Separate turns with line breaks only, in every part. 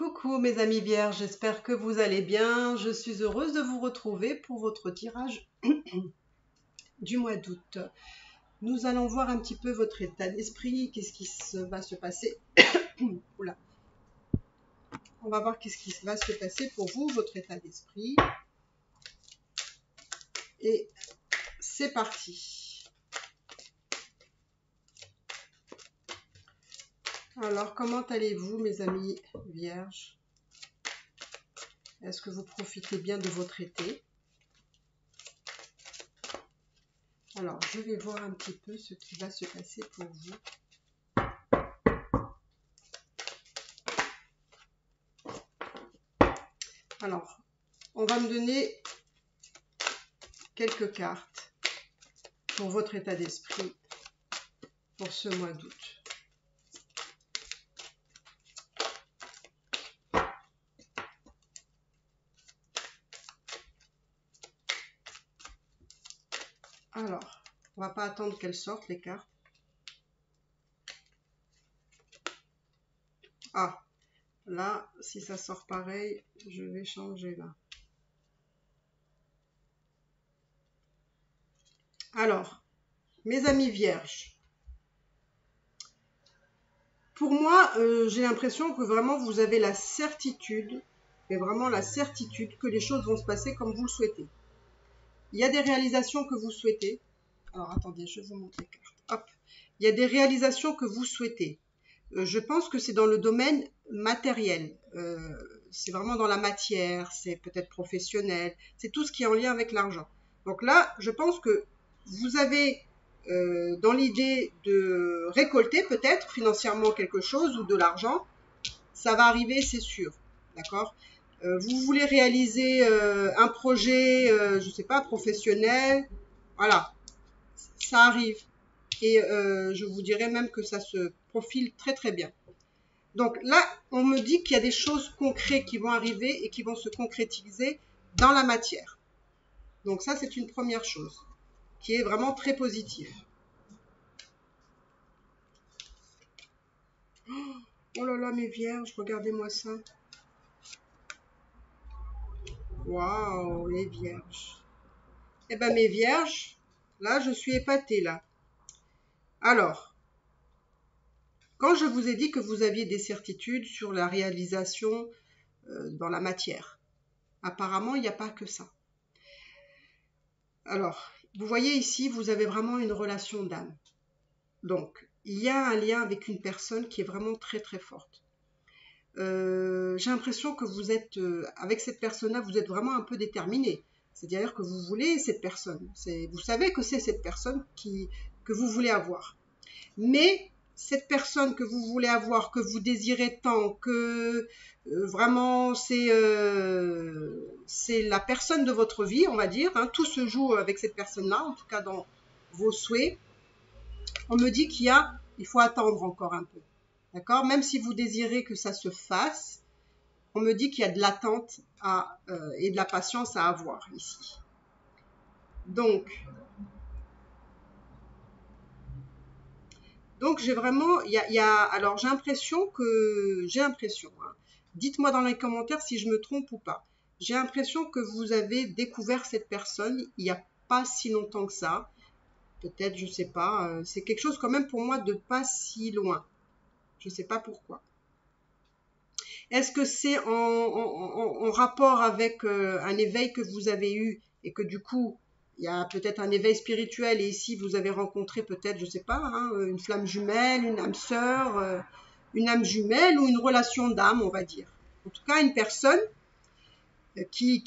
Coucou mes amis vierges, j'espère que vous allez bien. Je suis heureuse de vous retrouver pour votre tirage du mois d'août. Nous allons voir un petit peu votre état d'esprit, qu'est-ce qui va se passer. Oula. On va voir qu'est-ce qui va se passer pour vous, votre état d'esprit. Et c'est parti. Alors, comment allez-vous mes amis vierges? Est-ce que vous profitez bien de votre été? Alors, je vais voir un petit peu ce qui va se passer pour vous. Alors, on va me donner quelques cartes pour votre état d'esprit pour ce mois d'août. Alors, on va pas attendre qu'elles sortent les cartes. Ah, là, si ça sort pareil, je vais changer là. Alors, mes amis vierges, pour moi, j'ai l'impression que vraiment vous avez la certitude, et vraiment la certitude que les choses vont se passer comme vous le souhaitez. Il y a des réalisations que vous souhaitez. Alors, attendez, je vais vous montrer les cartes. Hop. Il y a des réalisations que vous souhaitez. Je pense que c'est dans le domaine matériel. C'est vraiment dans la matière, c'est peut-être professionnel. C'est tout ce qui est en lien avec l'argent. Donc là, je pense que vous avez dans l'idée de récolter peut-être financièrement quelque chose ou de l'argent. Ça va arriver, c'est sûr. D'accord ? Vous voulez réaliser un projet, je ne sais pas, professionnel. Voilà, ça arrive. Et je vous dirais même que ça se profile très très bien. Donc là, on me dit qu'il y a des choses concrètes qui vont arriver et qui vont se concrétiser dans la matière. Donc ça, c'est une première chose qui est vraiment très positive. Oh là là, mes vierges, regardez-moi ça. Waouh, les vierges. Eh ben mes vierges, là, je suis épatée là. Alors, quand je vous ai dit que vous aviez des certitudes sur la réalisation dans la matière, apparemment, il n'y a pas que ça. Alors, vous voyez ici, vous avez vraiment une relation d'âme. Donc, il y a un lien avec une personne qui est vraiment très très forte. J'ai l'impression que vous êtes, avec cette personne-là, vous êtes vraiment un peu déterminé. C'est-à-dire que vous voulez cette personne. Vous savez que c'est cette personne que vous voulez avoir. Mais cette personne que vous voulez avoir, que vous désirez tant, que vraiment c'est la personne de votre vie, on va dire. Hein, tout se joue avec cette personne-là, en tout cas dans vos souhaits. On me dit il faut attendre encore un peu. D'accord ? Même si vous désirez que ça se fasse, on me dit qu'il y a de l'attente et de la patience à avoir ici. Donc j'ai vraiment, alors j'ai l'impression, hein, dites-moi dans les commentaires si je me trompe ou pas. J'ai l'impression que vous avez découvert cette personne il n'y a pas si longtemps que ça. Peut-être, je sais pas. C'est quelque chose quand même pour moi de pas si loin. Je ne sais pas pourquoi. Est-ce que c'est en rapport avec un éveil que vous avez eu et que du coup, il y a peut-être un éveil spirituel et ici vous avez rencontré peut-être, je ne sais pas, hein, une flamme jumelle, une âme sœur, une âme jumelle ou une relation d'âme, on va dire. En tout cas, une personne qui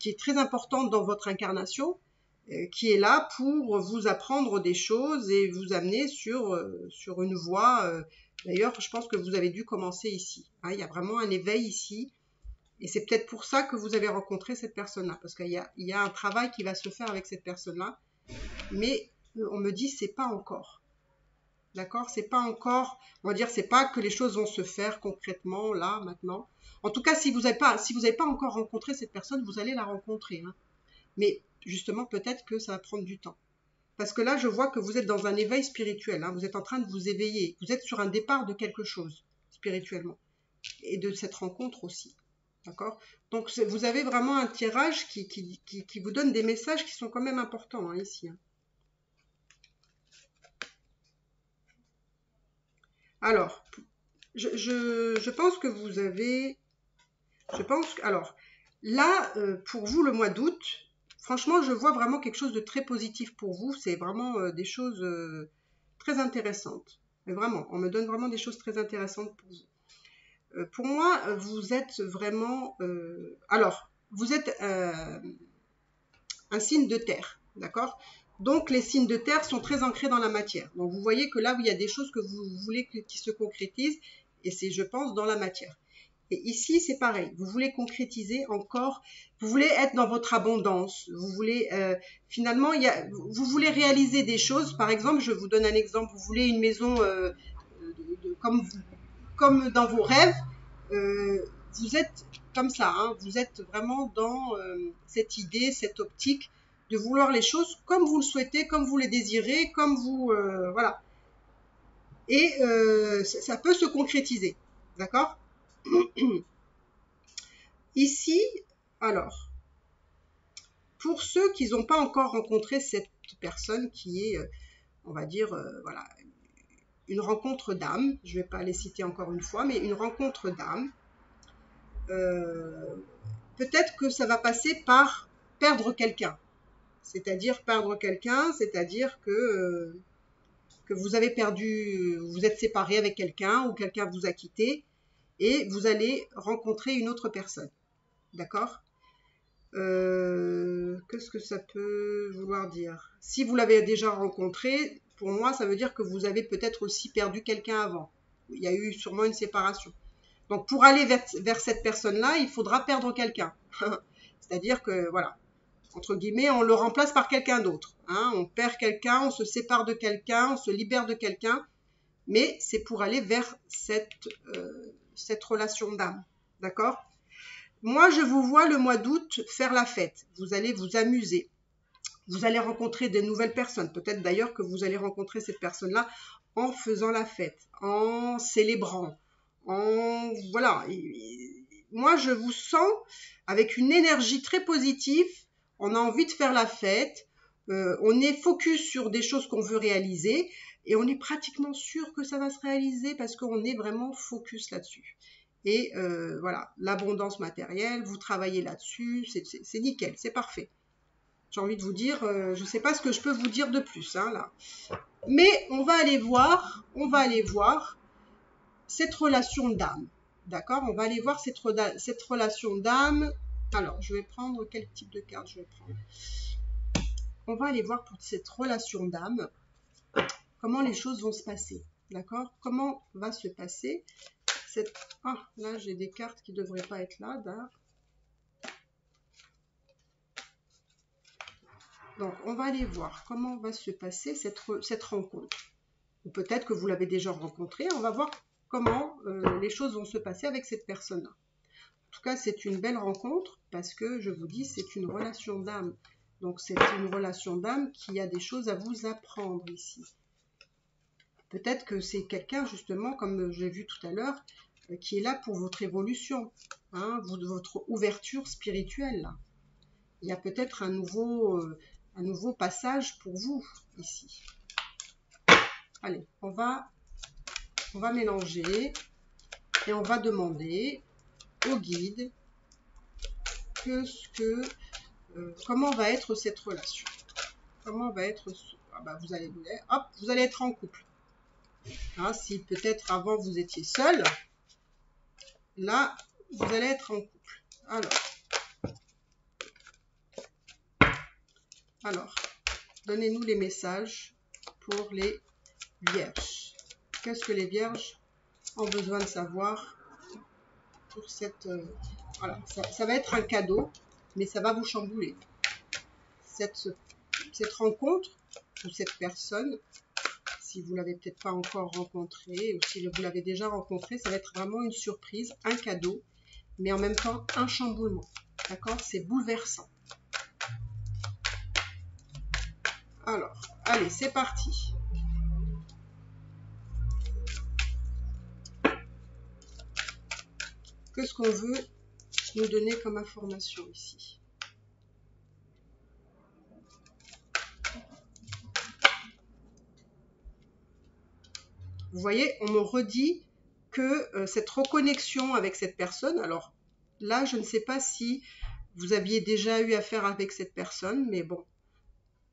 est très importante dans votre incarnation, qui est là pour vous apprendre des choses et vous amener sur une voie. D'ailleurs, je pense que vous avez dû commencer ici. Hein, il y a vraiment un éveil ici. Et c'est peut-être pour ça que vous avez rencontré cette personne-là. Parce qu'il y a un travail qui va se faire avec cette personne-là. Mais on me dit, c'est pas encore. D'accord ? C'est pas encore, on va dire, c'est pas que les choses vont se faire concrètement, là, maintenant. En tout cas, si vous n'avez pas encore rencontré cette personne, vous allez la rencontrer. Hein. Mais justement, peut-être que ça va prendre du temps. Parce que là, je vois que vous êtes dans un éveil spirituel. Hein. Vous êtes en train de vous éveiller. Vous êtes sur un départ de quelque chose, spirituellement. et de cette rencontre aussi. D'accord? Donc vous avez vraiment un tirage qui vous donne des messages qui sont quand même importants hein, ici. Hein. Alors, je pense que vous avez... Alors, là, pour vous, le mois d'août, franchement, je vois vraiment quelque chose de très positif pour vous. C'est vraiment des choses très intéressantes. Mais vraiment, on me donne vraiment des choses très intéressantes pour vous. Pour moi, vous êtes vraiment... alors, vous êtes un signe de terre, d'accord? Donc, les signes de terre sont très ancrés dans la matière. Donc, vous voyez que là, il y a des choses que vous voulez qui se concrétisent, et c'est, je pense, dans la matière. Et ici, c'est pareil. Vous voulez concrétiser encore, vous voulez être dans votre abondance. Vous voulez, finalement, vous voulez réaliser des choses. Par exemple, je vous donne un exemple. Vous voulez une maison comme dans vos rêves. Vous êtes comme ça, hein, vous êtes vraiment dans cette idée, cette optique de vouloir les choses comme vous le souhaitez, comme vous les désirez, comme vous... voilà. Et ça peut se concrétiser, d'accord? Ici, alors, pour ceux qui n'ont pas encore rencontré cette personne qui est, on va dire, voilà, une rencontre d'âme, je ne vais pas les citer encore une fois, mais une rencontre d'âme, peut-être que ça va passer par perdre quelqu'un. C'est-à-dire perdre quelqu'un, c'est-à-dire que vous avez perdu, vous êtes séparé avec quelqu'un ou quelqu'un vous a quitté et vous allez rencontrer une autre personne. D'accord? Qu'est-ce que ça peut vouloir dire? Si vous l'avez déjà rencontré, pour moi, ça veut dire que vous avez peut-être aussi perdu quelqu'un avant. Il y a eu sûrement une séparation. Donc, pour aller vers cette personne-là, il faudra perdre quelqu'un. C'est-à-dire que, voilà, entre guillemets, on le remplace par quelqu'un d'autre. Hein. On perd quelqu'un, on se sépare de quelqu'un, on se libère de quelqu'un, mais c'est pour aller vers cette relation d'âme. D'accord? Moi, je vous vois le mois d'août faire la fête. Vous allez vous amuser. Vous allez rencontrer de nouvelles personnes. Peut-être d'ailleurs que vous allez rencontrer cette personne-là en faisant la fête, en célébrant, voilà. Moi, je vous sens avec une énergie très positive. On a envie de faire la fête. On est focus sur des choses qu'on veut réaliser. Et on est pratiquement sûr que ça va se réaliser parce qu'on est vraiment focus là-dessus. Et voilà, l'abondance matérielle, vous travaillez là-dessus, c'est nickel, c'est parfait. J'ai envie de vous dire, je ne sais pas ce que je peux vous dire de plus, hein, là. Mais on va aller voir cette relation d'âme. D'accord? On va aller voir cette relation d'âme. Alors, je vais prendre quel type de carte je vais prendre? On va aller voir pour cette relation d'âme, comment les choses vont se passer. D'accord? Comment va se passer cette... Ah, là, j'ai des cartes qui ne devraient pas être là. Donc, on va aller voir comment va se passer cette rencontre. Ou peut-être que vous l'avez déjà rencontrée. On va voir comment les choses vont se passer avec cette personne-là. En tout cas, c'est une belle rencontre parce que, je vous dis, c'est une relation d'âme. Donc, c'est une relation d'âme qui a des choses à vous apprendre ici. Peut-être que c'est quelqu'un, justement, comme j'ai vu tout à l'heure, qui est là pour votre évolution, hein, votre ouverture spirituelle. Là. Il y a peut-être un nouveau passage pour vous ici. Allez, on va mélanger et on va demander au guide comment va être cette relation. Comment va être... Ah bah vous allez être en couple. Hein, si peut-être avant vous étiez seul, là, vous allez être en couple. Alors, donnez-nous les messages pour les vierges. Qu'est-ce que les vierges ont besoin de savoir pour cette... voilà, ça va être un cadeau, mais ça va vous chambouler. Cette rencontre, ou cette personne, si vous ne l'avez peut-être pas encore rencontré, ou si vous l'avez déjà rencontré, ça va être vraiment une surprise, un cadeau, mais en même temps un chamboulement. D'accord? C'est bouleversant. Alors, allez, c'est parti. Qu'est-ce qu'on veut nous donner comme information ici? Vous voyez, on me redit que cette reconnexion avec cette personne, alors là, je ne sais pas si vous aviez déjà eu affaire avec cette personne, mais bon,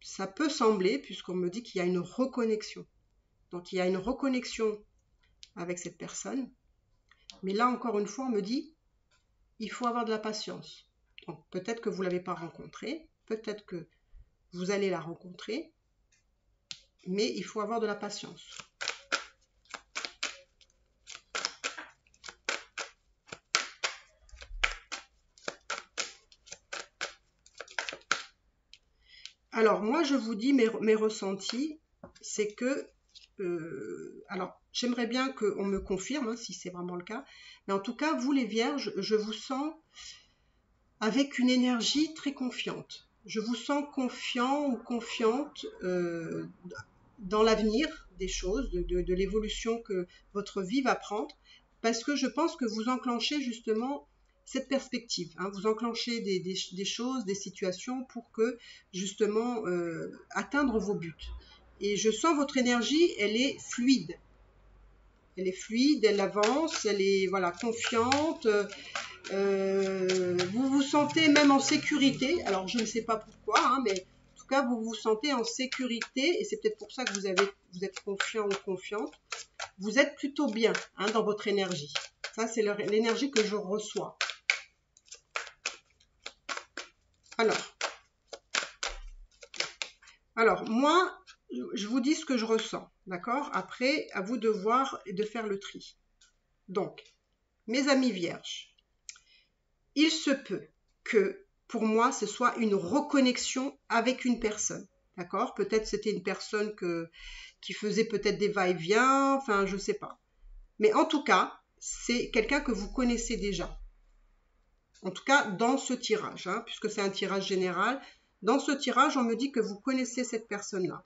ça peut sembler, puisqu'on me dit qu'il y a une reconnexion. Donc, il y a une reconnexion avec cette personne. Mais là, encore une fois, on me dit, il faut avoir de la patience. Donc, peut-être que vous ne l'avez pas rencontrée, peut-être que vous allez la rencontrer, mais il faut avoir de la patience. Alors, moi, je vous dis mes ressentis, c'est que, alors, j'aimerais bien qu'on me confirme, hein, si c'est vraiment le cas, mais en tout cas, vous les vierges, je vous sens avec une énergie très confiante. Je vous sens confiant ou confiante dans l'avenir des choses, de l'évolution que votre vie va prendre, parce que je pense que vous enclenchez justement cette perspective, hein, vous enclenchez des choses, des situations pour que justement atteindre vos buts. Et je sens votre énergie, elle est fluide. Elle est fluide, elle avance, elle est voilà, confiante. Vous vous sentez même en sécurité. Alors je ne sais pas pourquoi, hein, mais en tout cas vous vous sentez en sécurité et c'est peut-être pour ça que vous êtes confiant ou confiante. Vous êtes plutôt bien, hein, dans votre énergie. Ça c'est l'énergie que je reçois. Alors moi je vous dis ce que je ressens, d'accord? Après à vous de voir et de faire le tri. Donc mes amis vierges, il se peut que pour moi ce soit une reconnexion avec une personne, d'accord? Peut-être c'était une personne qui faisait peut-être des va-et-vient, enfin je sais pas. Mais en tout cas, c'est quelqu'un que vous connaissez déjà. En tout cas, dans ce tirage, hein, puisque c'est un tirage général, dans ce tirage, on me dit que vous connaissez cette personne-là.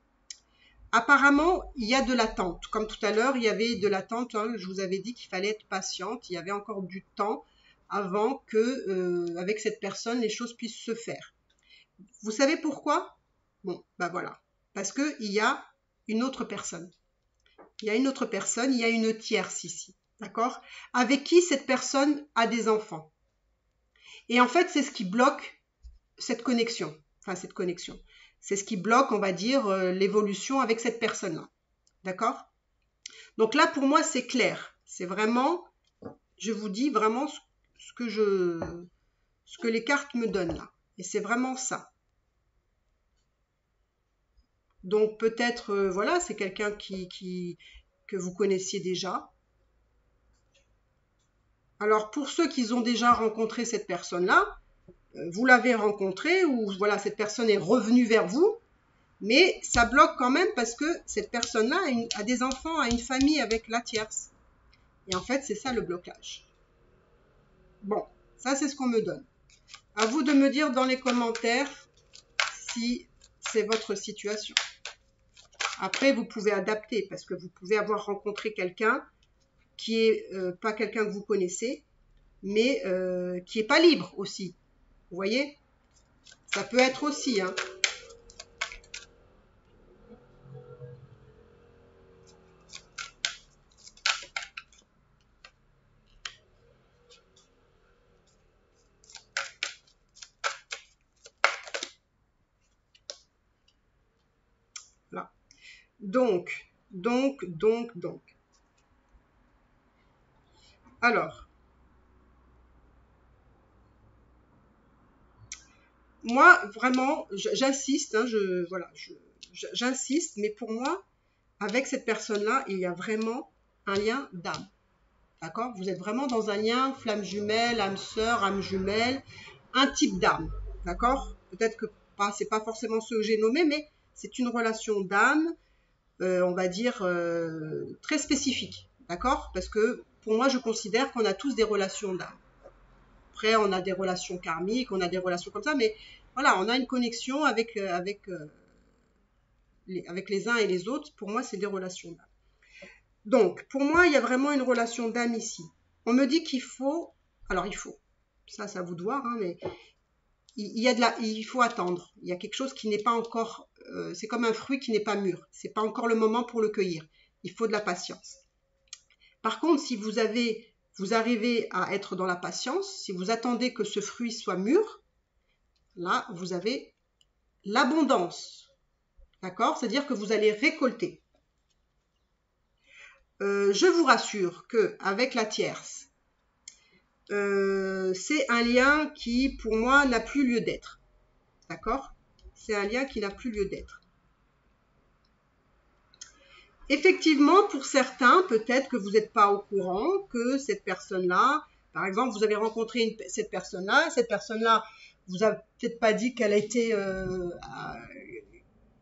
Apparemment, il y a de l'attente. Comme tout à l'heure, il y avait de l'attente. Hein, je vous avais dit qu'il fallait être patiente. Il y avait encore du temps avant que, avec cette personne, les choses puissent se faire. Vous savez pourquoi? Bon, ben voilà. Parce qu'il y a une autre personne. Il y a une autre personne, il y a une tierce ici. D'accord? Avec qui cette personne a des enfants. Et en fait, c'est ce qui bloque cette connexion. Enfin, cette connexion. C'est ce qui bloque, on va dire, l'évolution avec cette personne-là. D'accord? Donc là, pour moi, c'est clair. C'est vraiment, je vous dis vraiment ce que les cartes me donnent là. Et c'est vraiment ça. Donc peut-être, voilà, c'est quelqu'un que vous connaissiez déjà. Alors pour ceux qui ont déjà rencontré cette personne-là, vous l'avez rencontrée ou voilà, cette personne est revenue vers vous, mais ça bloque quand même parce que cette personne-là a des enfants, a une famille avec la tierce. Et en fait, c'est ça le blocage. Bon, ça c'est ce qu'on me donne. À vous de me dire dans les commentaires si c'est votre situation. Après, vous pouvez adapter parce que vous pouvez avoir rencontré quelqu'un qui est pas quelqu'un que vous connaissez, mais qui est pas libre aussi. Vous voyez? Ça peut être aussi, hein. Voilà. Donc. Alors, moi, vraiment, j'insiste, hein, j'insiste, mais pour moi, avec cette personne-là, il y a vraiment un lien d'âme. D'accord? Vous êtes vraiment dans un lien flamme jumelle, âme sœur, âme jumelle, un type d'âme. D'accord? Peut-être que c'est pas forcément ce que j'ai nommé, mais c'est une relation d'âme, on va dire, très spécifique. D'accord? Parce que pour moi, je considère qu'on a tous des relations d'âme. Après, on a des relations karmiques, on a des relations comme ça, mais voilà, on a une connexion avec les uns et les autres. Pour moi, c'est des relations d'âme. Donc, pour moi, il y a vraiment une relation d'âme ici. On me dit qu'il faut Alors il faut, ça c'est à vous de voir, hein, mais il faut attendre. Il y a quelque chose qui n'est pas encore, c'est comme un fruit qui n'est pas mûr. C'est pas encore le moment pour le cueillir. Il faut de la patience. Par contre, si vous arrivez à être dans la patience, si vous attendez que ce fruit soit mûr, là, vous avez l'abondance. D'accord? C'est-à-dire que vous allez récolter. Je vous rassure qu'avec la tierce, c'est un lien qui, pour moi, n'a plus lieu d'être. D'accord? C'est un lien qui n'a plus lieu d'être. Effectivement, pour certains, peut-être que vous n'êtes pas au courant que cette personne-là, par exemple, vous avez rencontré cette personne-là vous a peut-être pas dit qu'elle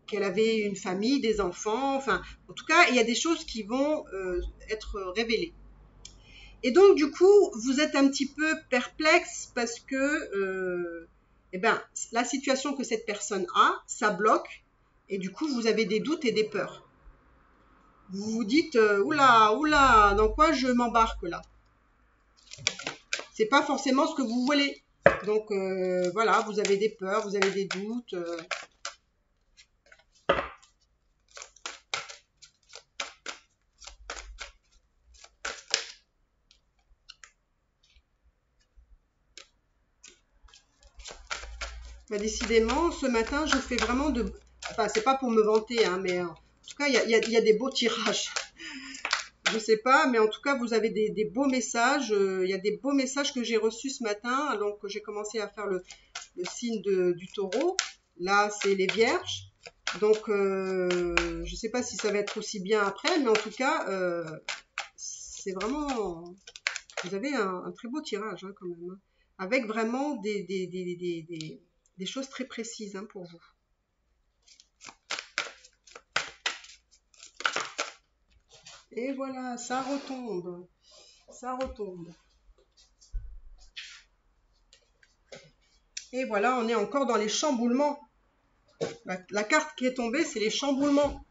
qu'elle avait une famille, des enfants, enfin, en tout cas, il y a des choses qui vont être révélées. Et donc, du coup, vous êtes un petit peu perplexe parce que, la situation que cette personne a, ça bloque, et du coup, vous avez des doutes et des peurs. Vous vous dites, oula, dans quoi je m'embarque là? C'est pas forcément ce que vous voulez. Donc, voilà, vous avez des peurs, vous avez des doutes. Décidément, ce matin, je fais vraiment de... Enfin, c'est pas pour me vanter, hein, mais en tout cas, il y a des beaux tirages. Je sais pas, mais en tout cas, vous avez des beaux messages. Il y a des beaux messages que j'ai reçus ce matin. Donc, j'ai commencé à faire le signe du taureau. Là, c'est les vierges. Donc, je sais pas si ça va être aussi bien après, mais en tout cas, c'est vraiment... Vous avez un très beau tirage, hein, quand même. Hein, avec vraiment des choses très précises, hein, pour vous. Et voilà, ça retombe. Ça retombe. Et voilà, on est encore dans les chamboulements. La carte qui est tombée, c'est les chamboulements.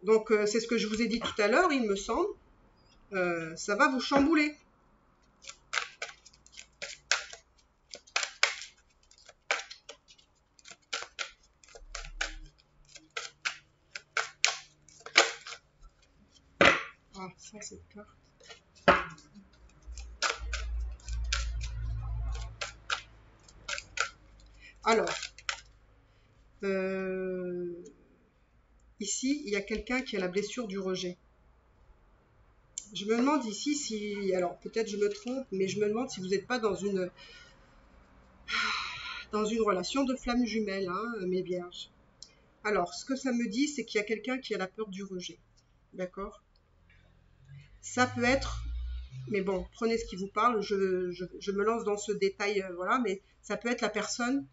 Donc, c'est ce que je vous ai dit tout à l'heure, il me semble. Ça va vous chambouler. Ah, ça, cette carte. Alors, ici, il y a quelqu'un qui a la blessure du rejet. Je me demande ici si, alors peut-être je me trompe, mais je me demande si vous n'êtes pas dans une relation de flamme jumelle, hein, mes vierges. Alors, ce que ça me dit, c'est qu'il y a quelqu'un qui a la peur du rejet. D'accord? Ça peut être, mais bon, prenez ce qui vous parle, je me lance dans ce détail, voilà, mais ça peut être la personne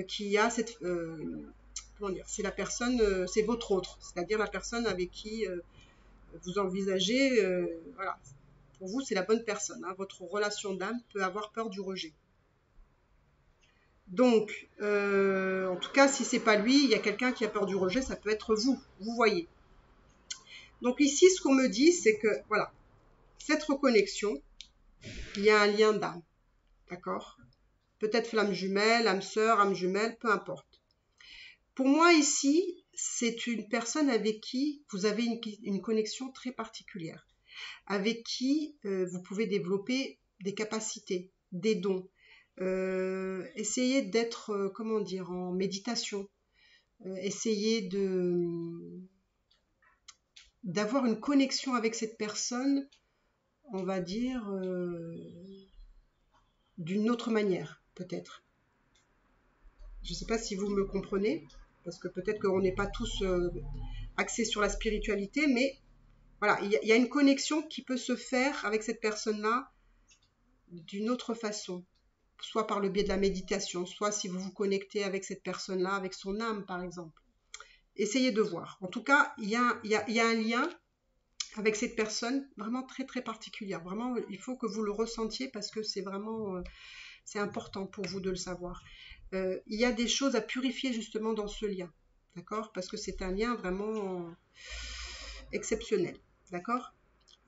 qui a cette... comment dire? C'est la personne, c'est votre autre, c'est-à-dire la personne avec qui vous envisagez, voilà. Pour vous, c'est la bonne personne. Hein. Votre relation d'âme peut avoir peur du rejet. Donc, en tout cas, si c'est pas lui, il y a quelqu'un qui a peur du rejet, ça peut être vous. Vous voyez. Donc ici, ce qu'on me dit, c'est que, voilà, cette reconnexion, il y a un lien d'âme. D'accord? Peut-être flamme jumelle, âme sœur, âme jumelle, peu importe. Pour moi, ici, c'est une personne avec qui vous avez une connexion très particulière, avec qui vous pouvez développer des capacités, des dons. Essayez d'être, comment dire, en méditation. Essayez d'avoir une connexion avec cette personne, on va dire, d'une autre manière, peut-être. Je ne sais pas si vous me comprenez, parce que peut-être qu'on n'est pas tous axés sur la spiritualité, mais voilà, il y a une connexion qui peut se faire avec cette personne-là d'une autre façon, soit par le biais de la méditation, soit si vous vous connectez avec cette personne-là, avec son âme par exemple. Essayez de voir. En tout cas, il y a un lien avec cette personne vraiment très très particulière. Vraiment, il faut que vous le ressentiez parce que c'est vraiment c'est important pour vous de le savoir. Il y a des choses à purifier justement dans ce lien, d'accord? Parce que c'est un lien vraiment exceptionnel, d'accord?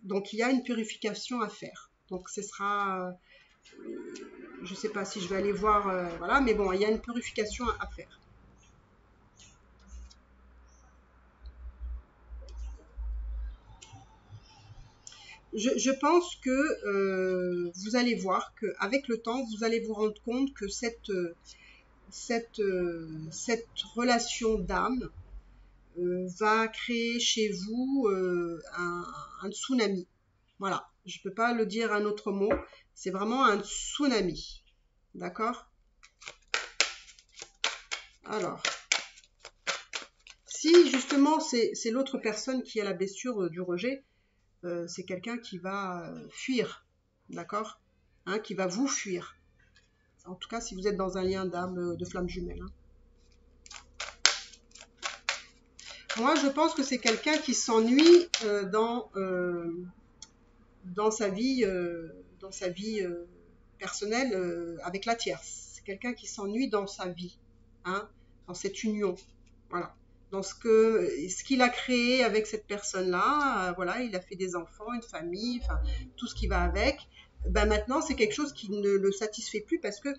Donc il y a une purification à faire. Donc ce sera, je ne sais pas si je vais aller voir, voilà, mais bon, il y a une purification à faire. Je pense que vous allez voir qu'avec le temps, vous allez vous rendre compte que cette relation d'âme va créer chez vous un tsunami. Voilà, je ne peux pas le dire un autre mot, c'est vraiment un tsunami. D'accord? Alors, si justement c'est l'autre personne qui a la blessure du rejet, c'est quelqu'un qui va fuir, d'accord, hein, qui va vous fuir. En tout cas, si vous êtes dans un lien d'âme, de flamme jumelle. Hein. Moi, je pense que c'est quelqu'un qui s'ennuie dans sa vie, personnelle avec la tierce. C'est quelqu'un qui s'ennuie dans sa vie, hein, dans cette union. Voilà. Dans ce qu'il a créé avec cette personne-là, voilà, il a fait des enfants, une famille, enfin, tout ce qui va avec. Ben maintenant, c'est quelque chose qui ne le satisfait plus parce que,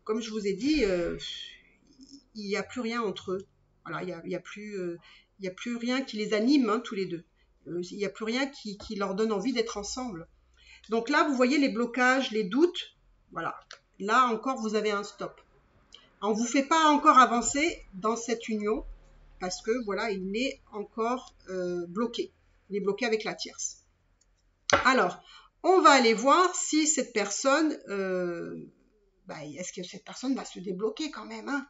comme je vous ai dit, il n'y a plus rien entre eux. Voilà, il y a plus rien qui les anime, hein, tous les deux. Il n'y a plus rien qui leur donne envie d'être ensemble. Donc là, vous voyez les blocages, les doutes. Voilà. Là encore, vous avez un stop. On ne vous fait pas encore avancer dans cette union parce que voilà, il est encore bloqué. Il est bloqué avec la tierce. Alors, on va aller voir si cette personne, est-ce que cette personne va se débloquer quand même, hein?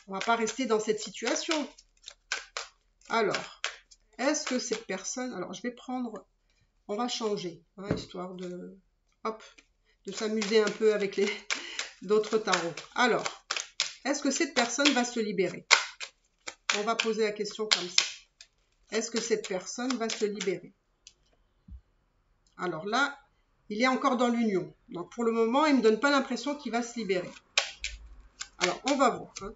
On va pas rester dans cette situation. Alors, est-ce que cette personne, alors je vais prendre, on va changer, hein, histoire de, hop, de s'amuser un peu avec d'autres tarots. Alors, est-ce que cette personne va se libérer? On va poser la question comme ça. Est-ce que cette personne va se libérer? Alors là, il est encore dans l'union. Donc pour le moment, il ne me donne pas l'impression qu'il va se libérer. Alors, on va voir. Hein.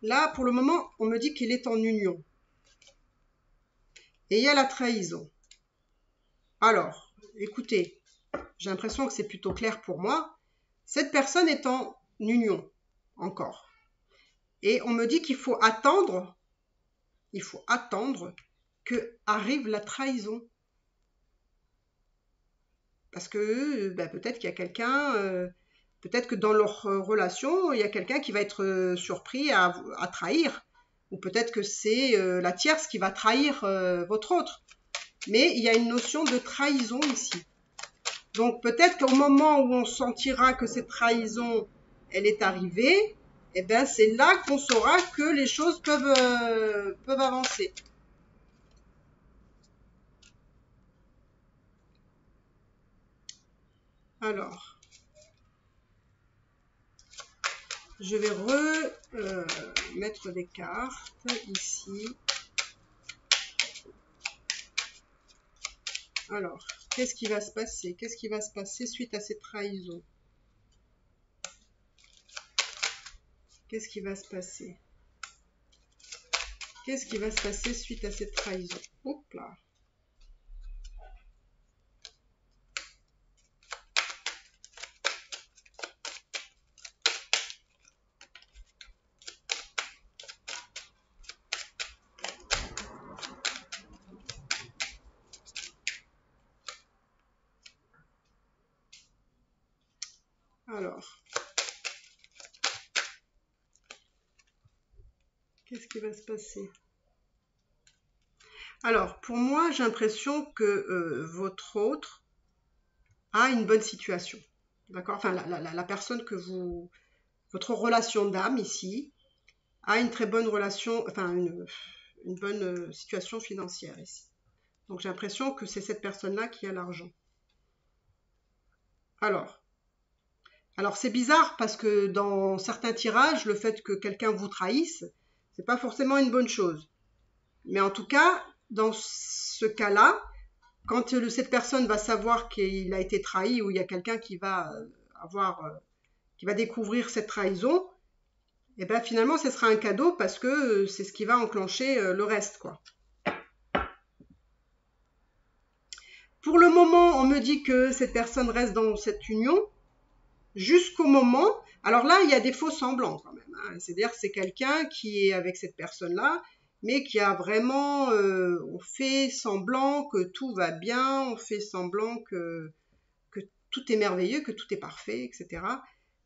Là, pour le moment, on me dit qu'il est en union. Et il y a la trahison. Alors, écoutez, j'ai l'impression que c'est plutôt clair pour moi. Cette personne est en union, encore. Et on me dit qu'il faut attendre que arrive la trahison. Parce que peut-être qu'il y a quelqu'un, peut-être que dans leur relation, il y a quelqu'un qui va être surpris à trahir. Ou peut-être que c'est la tierce qui va trahir votre autre. Mais il y a une notion de trahison ici. Donc peut-être qu'au moment où on sentira que cette trahison, elle est arrivée, eh ben c'est là qu'on saura que les choses peuvent avancer. Alors, je vais remettre des cartes ici. Alors, qu'est-ce qui va se passer? Qu'est-ce qui va se passer suite à cette trahison? Qu'est-ce qui va se passer? Qu'est-ce qui va se passer suite à cette trahison? Hop là. Alors, qu'est-ce qui va se passer? Alors, pour moi, j'ai l'impression que votre autre a une bonne situation. D'accord? Enfin, la personne que vous... Votre relation d'âme ici a une très bonne relation, enfin, une bonne situation financière ici. Donc, j'ai l'impression que c'est cette personne-là qui a l'argent. Alors c'est bizarre parce que dans certains tirages, le fait que quelqu'un vous trahisse, c'est pas forcément une bonne chose. Mais en tout cas, dans ce cas-là, quand cette personne va savoir qu'il a été trahi ou il y a quelqu'un qui va qui va découvrir cette trahison, et ben finalement, ce sera un cadeau parce que c'est ce qui va enclencher le reste, quoi. Pour le moment, on me dit que cette personne reste dans cette union jusqu'au moment... Alors là, il y a des faux semblants quand même, hein. C'est-à-dire que c'est quelqu'un qui est avec cette personne-là, mais qui a vraiment... on fait semblant que tout va bien, on fait semblant que tout est merveilleux, que tout est parfait, etc.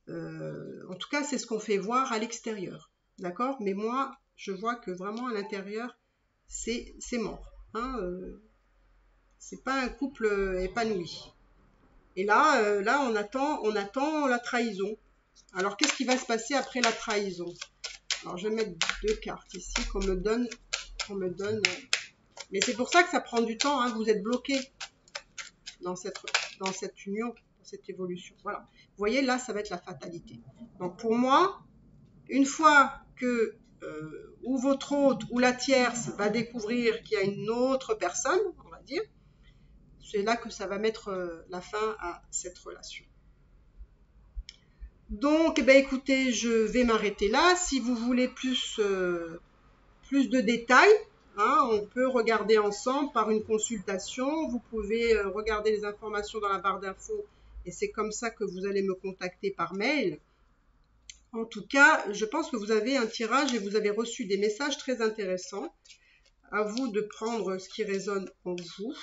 En tout cas, c'est ce qu'on fait voir à l'extérieur. D'accord? Mais moi, je vois que vraiment à l'intérieur, c'est mort. Hein, c'est pas un couple épanoui. Et là, on attend la trahison. Alors, qu'est-ce qui va se passer après la trahison? Alors, je vais mettre 2 cartes ici qu'on me donne. Mais c'est pour ça que ça prend du temps. Hein, vous êtes bloqué dans cette union, dans cette évolution. Voilà. Vous voyez, là, ça va être la fatalité. Donc, pour moi, une fois que ou votre hôte ou la tierce va découvrir qu'il y a une autre personne, on va dire, c'est là que ça va mettre la fin à cette relation. Donc, eh bien, écoutez, je vais m'arrêter là. Si vous voulez plus de détails, hein, on peut regarder ensemble par une consultation. Vous pouvez regarder les informations dans la barre d'infos et c'est comme ça que vous allez me contacter par mail. En tout cas, je pense que vous avez un tirage et vous avez reçu des messages très intéressants. À vous de prendre ce qui résonne en vous.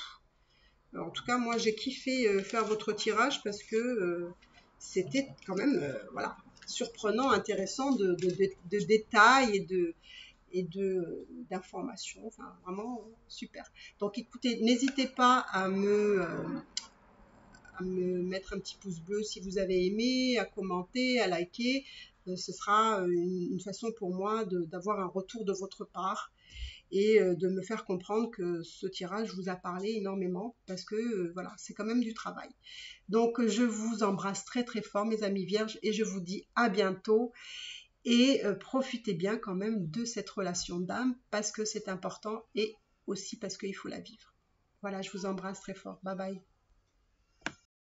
En tout cas, moi, j'ai kiffé faire votre tirage parce que c'était quand même voilà, surprenant, intéressant de détails et d'informations. Enfin, vraiment super. Donc, écoutez, n'hésitez pas à me mettre un petit pouce bleu si vous avez aimé, à commenter, à liker. Ce sera une façon pour moi d'avoir un retour de votre part et de me faire comprendre que ce tirage vous a parlé énormément parce que voilà, c'est quand même du travail. Donc je vous embrasse très très fort mes amis vierges et je vous dis à bientôt et profitez bien quand même de cette relation d'âme parce que c'est important et aussi parce qu'il faut la vivre. Voilà, je vous embrasse très fort. Bye bye.